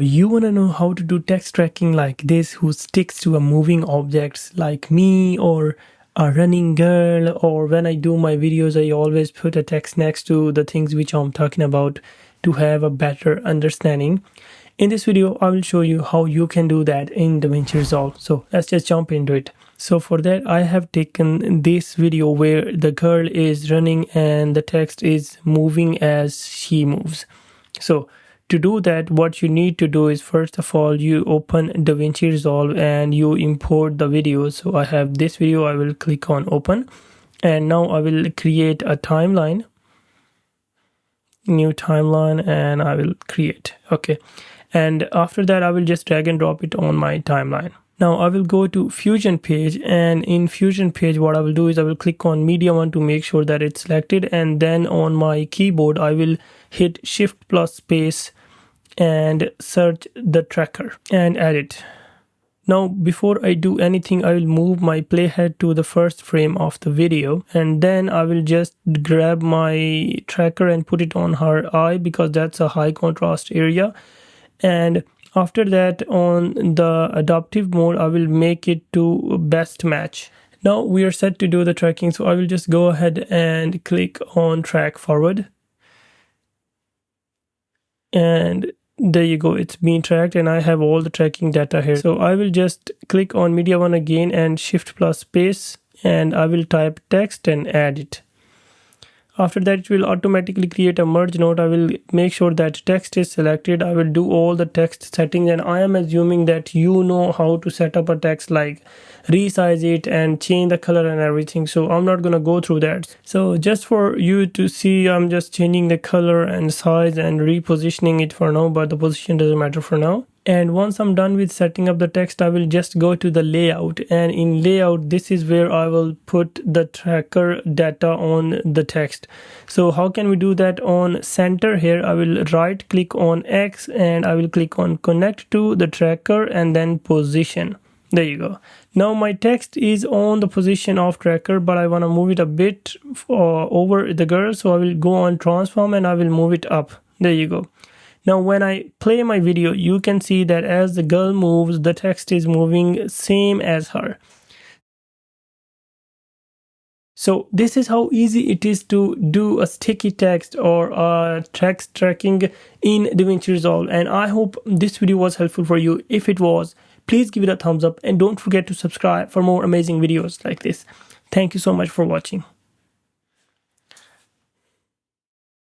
You want to know how to do text tracking like this, who sticks to a moving objects like me or a running girl, or when I do my videos I always put a text next to the things which I'm talking about to have a better understanding. In this video I will show you how you can do that in Davinci Resolve. So let's just jump into it. So for that I have taken this video where the girl is running and the text is moving as she moves. So to do that, what you need to do is, first of all, you open Davinci Resolve and you import the video. So I have this video, I will click on open, and now I will create a timeline, new timeline, and I will create. Okay, and after that I will just drag and drop it on my timeline. Now I will go to Fusion page, and in Fusion page what I will do is I will click on media one to make sure that it's selected, and then on my keyboard I will hit shift plus space and search the tracker and add it. Now before I do anything I will move my playhead to the first frame of the video, and then I will just grab my tracker and put it on her eye because that's a high contrast area. And after that, on the adaptive mode I will make it to best match. Now we are set to do the tracking, so I will just go ahead and click on track forward, and there you go, it's been tracked and I have all the tracking data here. So I will just click on media one again and shift plus space, and I will type text and add it. After that it will automatically create a merge node. I will make sure that text is selected. I will do all the text settings, and I am assuming that you know how to set up a text, like resize it and change the color and everything, so I'm not gonna go through that. So just for you to see, I'm just changing the color and size and repositioning it for now, but the position doesn't matter for now. And once I'm done with setting up the text, I will just go to the layout, and in layout this is where I will put the tracker data on the text. So how can we do that? On center here I will right click on X and I will click on connect to the tracker and then position. There you go. Now my text is on the position of tracker, but I want to move it a bit over the girl, so I will go on transform and I will move it up. There you go. Now when I play my video you can see that as the girl moves the text is moving same as her. So this is how easy it is to do a sticky text or a text tracking in Davinci Resolve, and I hope this video was helpful for you. If it was, please give it a thumbs up and don't forget to subscribe for more amazing videos like this. Thank you so much for watching.